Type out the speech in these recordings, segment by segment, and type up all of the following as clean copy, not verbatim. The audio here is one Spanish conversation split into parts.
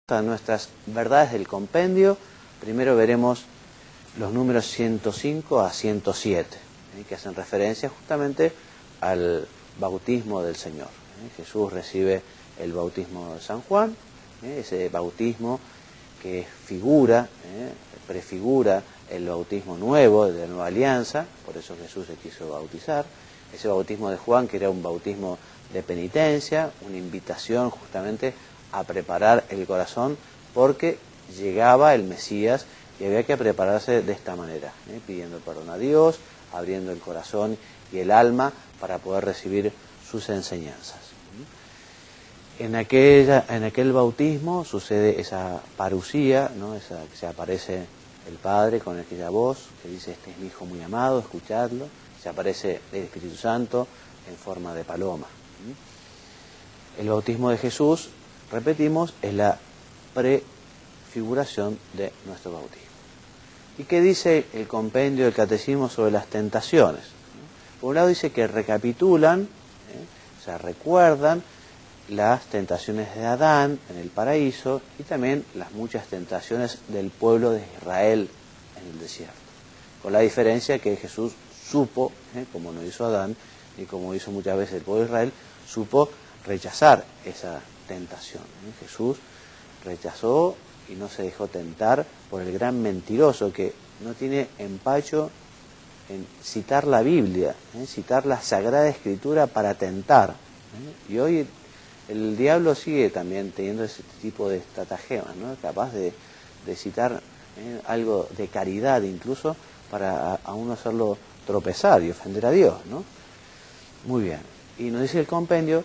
A nuestras verdades del compendio, primero veremos los números 105 a 107, que hacen referencia justamente al bautismo del Señor. Jesús recibe el bautismo de San Juan, ese bautismo que prefigura el bautismo nuevo de la nueva alianza, por eso Jesús se quiso bautizar. Ese bautismo de Juan, que era un bautismo de penitencia, una invitación justamente a preparar el corazón porque llegaba el Mesías y había que prepararse de esta manera, pidiendo perdón a Dios, abriendo el corazón y el alma para poder recibir sus enseñanzas. En aquel bautismo sucede esa parusía, ¿no? Que se aparece el Padre con aquella voz que dice: este es mi Hijo muy amado, escuchadlo. Se aparece el Espíritu Santo en forma de paloma. El bautismo de Jesús, repetimos, es la prefiguración de nuestro bautismo. ¿Y qué dice el compendio del Catecismo sobre las tentaciones? Por un lado dice que recapitulan, o sea, recuerdan las tentaciones de Adán en el paraíso y también las muchas tentaciones del pueblo de Israel en el desierto. Con la diferencia que Jesús supo, como no hizo Adán, y como hizo muchas veces el pueblo de Israel, supo rechazar esa tentación. Jesús rechazó y no se dejó tentar por el gran mentiroso que no tiene empacho en citar la Biblia, citar la Sagrada Escritura para tentar. Y hoy el diablo sigue también teniendo ese tipo de estratagemas, ¿no? Capaz de citar algo de caridad incluso para a uno hacerlo tropezar y ofender a Dios, ¿no? Muy bien. Y nos dice el compendio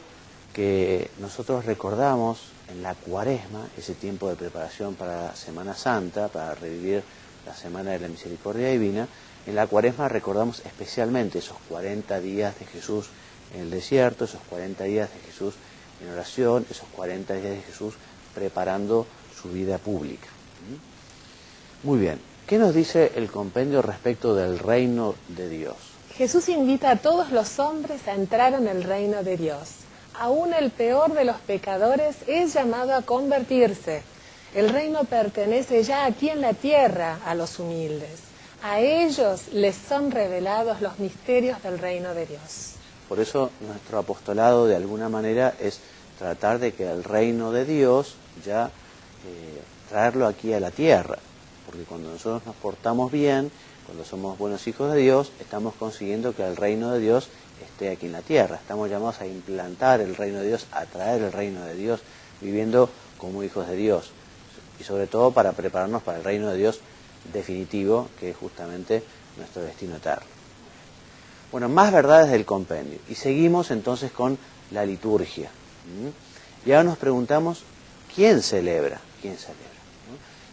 que nosotros recordamos en la Cuaresma, ese tiempo de preparación para la Semana Santa, para revivir la Semana de la Misericordia Divina. En la Cuaresma recordamos especialmente esos 40 días de Jesús en el desierto, esos 40 días de Jesús en oración, esos 40 días de Jesús preparando su vida pública. Muy bien. ¿Qué nos dice el compendio respecto del reino de Dios? Jesús invita a todos los hombres a entrar en el reino de Dios. Aún el peor de los pecadores es llamado a convertirse. El reino pertenece ya aquí en la tierra a los humildes. A ellos les son revelados los misterios del reino de Dios. Por eso nuestro apostolado de alguna manera es tratar de que el reino de Dios ya traerlo aquí a la tierra. Porque cuando nosotros nos portamos bien, cuando somos buenos hijos de Dios, estamos consiguiendo que el reino de Dios esté aquí en la tierra. Estamos llamados a implantar el reino de Dios, a traer el reino de Dios, viviendo como hijos de Dios. Y sobre todo para prepararnos para el reino de Dios definitivo, que es justamente nuestro destino eterno. Bueno, más verdades del compendio. Y seguimos entonces con la liturgia. Y ahora nos preguntamos, ¿quién celebra? ¿Quién celebra?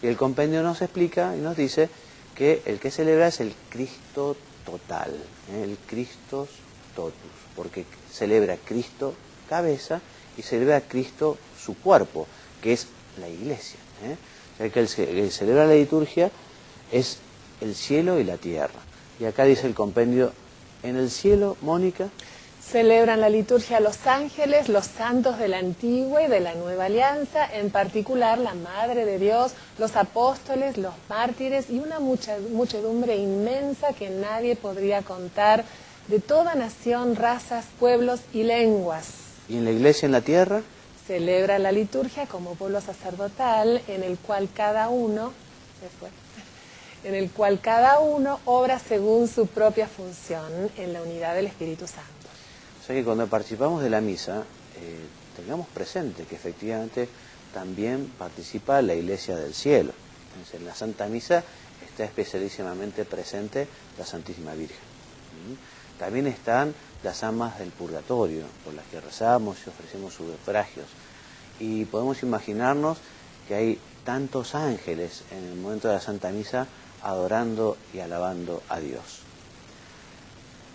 Y el compendio nos explica y nos dice que el que celebra es el Cristo total, el Christos totus, porque celebra Cristo cabeza y celebra Cristo su cuerpo, que es la iglesia. O sea que el que celebra la liturgia es el cielo y la tierra. Y acá dice el compendio, en el cielo, Mónica, celebran la liturgia los ángeles, los santos de la antigua y de la nueva alianza, en particular la Madre de Dios, los apóstoles, los mártires y una muchedumbre inmensa que nadie podría contar, de toda nación, razas, pueblos y lenguas. ¿Y en la iglesia en la tierra? Celebra la liturgia como pueblo sacerdotal, en el cual cada uno obra según su propia función en la unidad del Espíritu Santo. O sea que cuando participamos de la misa, tengamos presente que efectivamente también participa la Iglesia del Cielo. Entonces, en la Santa Misa está especialísimamente presente la Santísima Virgen. También están las almas del purgatorio, por las que rezamos y ofrecemos sufragios. Y podemos imaginarnos que hay tantos ángeles en el momento de la Santa Misa adorando y alabando a Dios.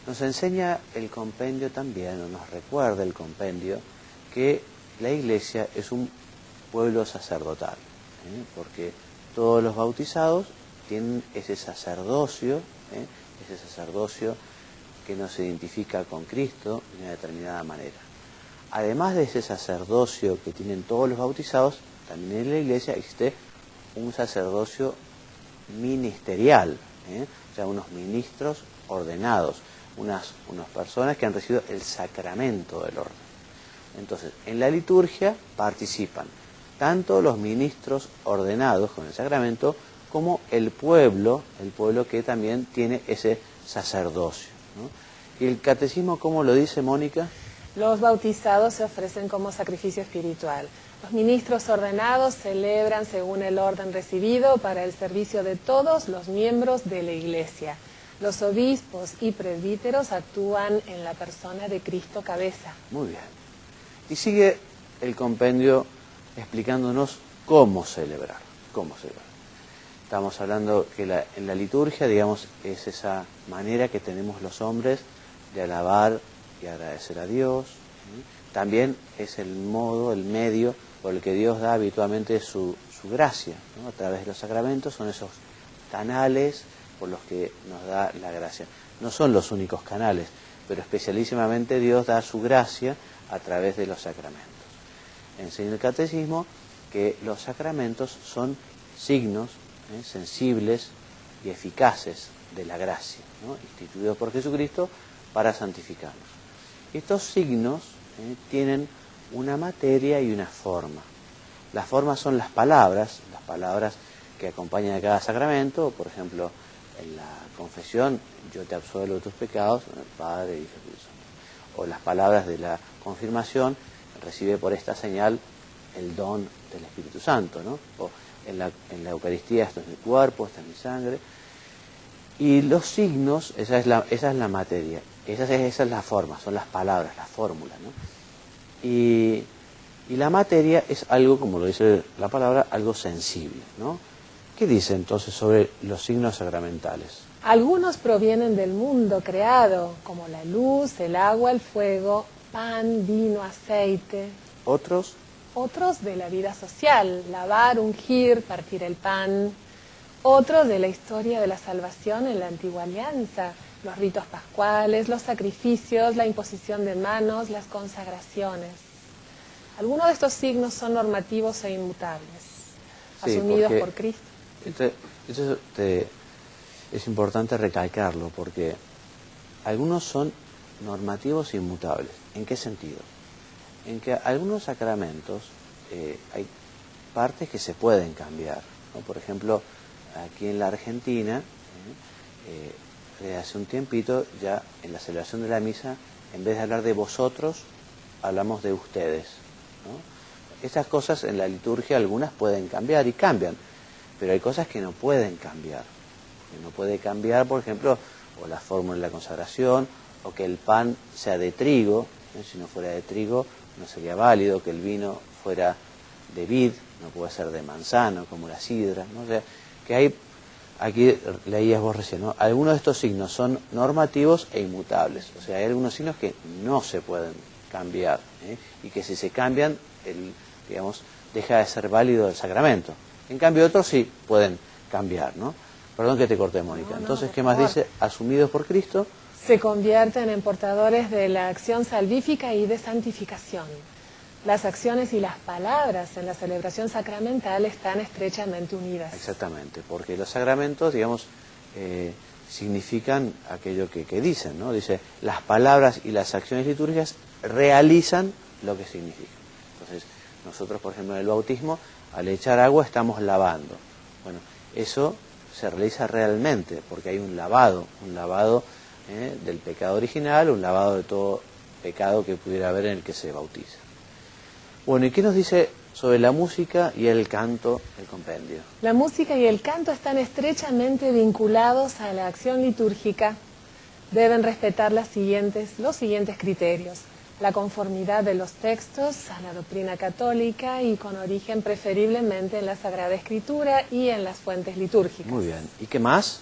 Nos enseña el compendio también, o nos recuerda el compendio, que la Iglesia es un pueblo sacerdotal, porque todos los bautizados tienen ese sacerdocio que nos identifica con Cristo de una determinada manera. Además de ese sacerdocio que tienen todos los bautizados, también en la iglesia existe un sacerdocio ministerial, o sea, unos ministros ordenados, unas personas que han recibido el sacramento del orden. Entonces, en la liturgia participan tanto los ministros ordenados con el sacramento como el pueblo que también tiene ese sacerdocio, ¿no? ¿Y el catecismo cómo lo dice, Mónica? Los bautizados se ofrecen como sacrificio espiritual. Los ministros ordenados celebran según el orden recibido para el servicio de todos los miembros de la Iglesia. Los obispos y presbíteros actúan en la persona de Cristo cabeza. Muy bien. Y sigue el compendio explicándonos cómo celebrar. Estamos hablando que en la liturgia, digamos, es esa manera que tenemos los hombres de alabar y agradecer a Dios. También es el modo, el medio por el que Dios da habitualmente su gracia, ¿no? A través de los sacramentos son esos canales por los que nos da la gracia. No son los únicos canales, pero especialísimamente Dios da su gracia a través de los sacramentos. Enseña el catecismo que los sacramentos son signos sensibles y eficaces de la gracia, ¿no? Instituidos por Jesucristo para santificarnos. Estos signos tienen una materia y una forma. Las formas son las palabras que acompañan a cada sacramento. Por ejemplo, en la confesión, yo te absuelvo de tus pecados, en el Padre, Hijo y Espíritu Santo. O las palabras de la confirmación, recibe por esta señal el don del Espíritu Santo, ¿no? O en la Eucaristía, esto es mi cuerpo, esta es mi sangre. Y los signos, esa es la materia, esa es la forma, son las palabras, las fórmulas, ¿no? Y la materia es algo, como lo dice la palabra, algo sensible, ¿no? ¿Qué dice entonces sobre los signos sacramentales? Algunos provienen del mundo creado, como la luz, el agua, el fuego, pan, vino, aceite. ¿Otros? Otros de la vida social, lavar, ungir, partir el pan. Otros de la historia de la salvación en la antigua alianza, los ritos pascuales, los sacrificios, la imposición de manos, las consagraciones. Algunos de estos signos son normativos e inmutables, asumidos por Cristo. Es importante recalcarlo, porque algunos son normativos e inmutables. ¿En qué sentido? En que algunos sacramentos hay partes que se pueden cambiar, ¿no? Por ejemplo, aquí en la Argentina, desde hace un tiempito, ya en la celebración de la misa, en vez de hablar de vosotros, hablamos de ustedes, ¿no? Estas cosas en la liturgia algunas pueden cambiar y cambian, pero hay cosas que no pueden cambiar. Que no puede cambiar, por ejemplo, o la fórmula de la consagración, o que el pan sea de trigo, si no fuera de trigo no sería válido, que el vino fuera de vid, no puede ser de manzano, como la sidra, ¿no? O sea, que hay, aquí leías vos recién, ¿no? Algunos de estos signos son normativos e inmutables, o sea, hay algunos signos que no se pueden cambiar, y que si se cambian, digamos, deja de ser válido el sacramento. En cambio, otros sí pueden cambiar, ¿no? Perdón que te corté, Mónica. Entonces, ¿qué más dice? Asumidos por Cristo. Se convierten en portadores de la acción salvífica y de santificación. Las acciones y las palabras en la celebración sacramental están estrechamente unidas. Exactamente, porque los sacramentos, digamos, significan aquello que dicen, ¿no? Dice, las palabras y las acciones litúrgicas realizan lo que significan. Entonces, nosotros, por ejemplo, en el bautismo, al echar agua estamos lavando. Bueno, eso se realiza realmente, porque hay un lavado del pecado original, un lavado de todo pecado que pudiera haber en el que se bautiza. Bueno, ¿y qué nos dice sobre la música y el canto el compendio? La música y el canto están estrechamente vinculados a la acción litúrgica. Deben respetar los siguientes criterios: la conformidad de los textos a la doctrina católica y con origen preferiblemente en la Sagrada Escritura y en las fuentes litúrgicas. Muy bien. ¿Y qué más?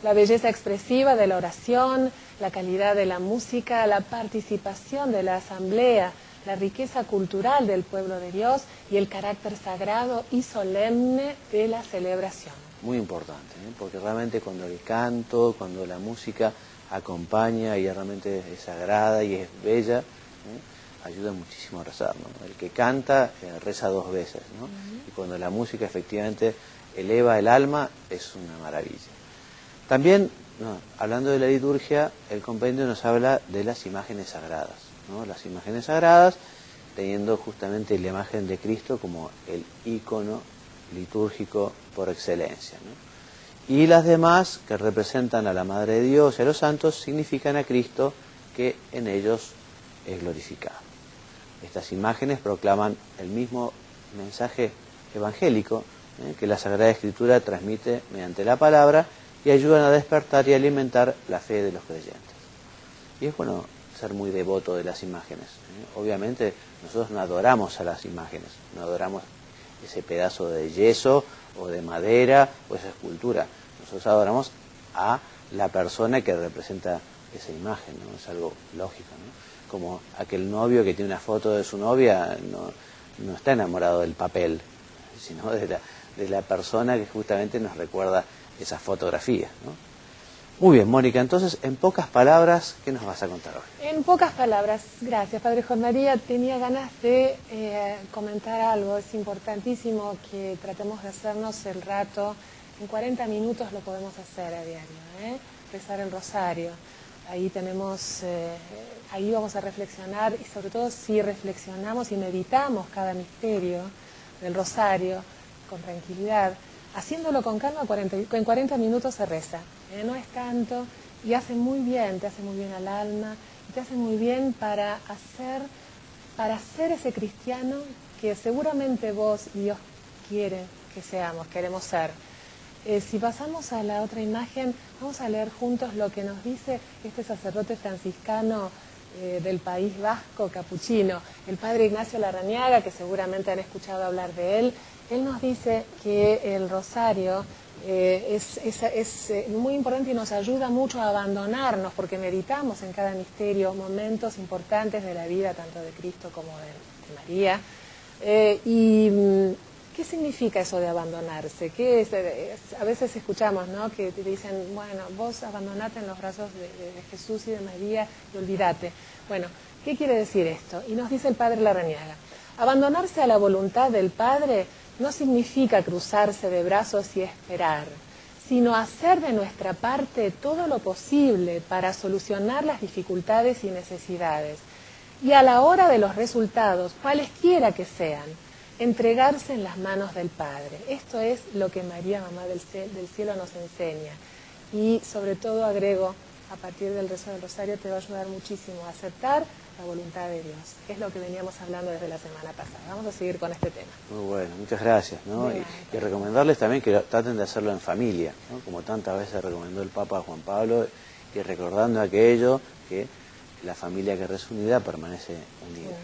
La belleza expresiva de la oración, la calidad de la música, la participación de la asamblea, la riqueza cultural del pueblo de Dios y el carácter sagrado y solemne de la celebración. Muy importante, porque realmente cuando el canto, cuando la música acompaña y realmente es sagrada y es bella, ayuda muchísimo a rezar, ¿no? El que canta reza 2 veces, ¿no? Y cuando la música efectivamente eleva el alma, es una maravilla. También, ¿no?, hablando de la liturgia, el compendio nos habla de las imágenes sagradas, ¿no? Las imágenes sagradas, teniendo justamente la imagen de Cristo como el ícono litúrgico por excelencia, ¿no? Y las demás, que representan a la Madre de Dios y a los santos, significan a Cristo que en ellos es glorificado. Estas imágenes proclaman el mismo mensaje evangélico que la Sagrada Escritura transmite mediante la palabra y ayudan a despertar y alimentar la fe de los creyentes. Y es bueno ser muy devoto de las imágenes. Obviamente nosotros no adoramos a las imágenes, no adoramos ese pedazo de yeso o de madera o esa escultura. Nosotros adoramos a la persona que representa esa imagen, ¿no? Es algo lógico, ¿no? Como aquel novio que tiene una foto de su novia, no está enamorado del papel, sino de la persona que justamente nos recuerda esa fotografía, ¿no? Muy bien, Mónica, entonces, en pocas palabras, ¿qué nos vas a contar hoy? En pocas palabras, gracias, Padre Juan María. Tenía ganas de comentar algo. Es importantísimo que tratemos de hacernos el rato. En 40 minutos lo podemos hacer a diario, rezar el rosario. Ahí ahí vamos a reflexionar, y sobre todo si reflexionamos y meditamos cada misterio del rosario con tranquilidad, haciéndolo con calma, en 40 minutos se reza. No es tanto, y hace muy bien, te hace muy bien al alma, y te hace muy bien para ser ese cristiano que seguramente vos y Dios queremos ser. Si pasamos a la otra imagen, vamos a leer juntos lo que nos dice este sacerdote franciscano del País Vasco, capuchino, el padre Ignacio Larrañaga, que seguramente han escuchado hablar de él. Él nos dice que el rosario es muy importante y nos ayuda mucho a abandonarnos, porque meditamos en cada misterio momentos importantes de la vida, tanto de Cristo como de María. ¿Qué significa eso de abandonarse? A veces escuchamos, ¿no?, que te dicen, bueno, vos abandonate en los brazos de Jesús y de María y olvídate. Bueno, ¿qué quiere decir esto? Y nos dice el padre Larrañaga: abandonarse a la voluntad del Padre no significa cruzarse de brazos y esperar, sino hacer de nuestra parte todo lo posible para solucionar las dificultades y necesidades. Y a la hora de los resultados, cualesquiera que sean, entregarse en las manos del Padre. Esto es lo que María, Mamá del Cielo, nos enseña. Y sobre todo agrego, a partir del rezo del rosario te va a ayudar muchísimo a aceptar la voluntad de Dios, que es lo que veníamos hablando desde la semana pasada. Vamos a seguir con este tema. Muy bueno, muchas gracias, ¿no? Y recomendarles también que traten de hacerlo en familia, ¿no? Como tantas veces recomendó el Papa Juan Pablo, y recordando aquello que la familia que reza unida permanece unida.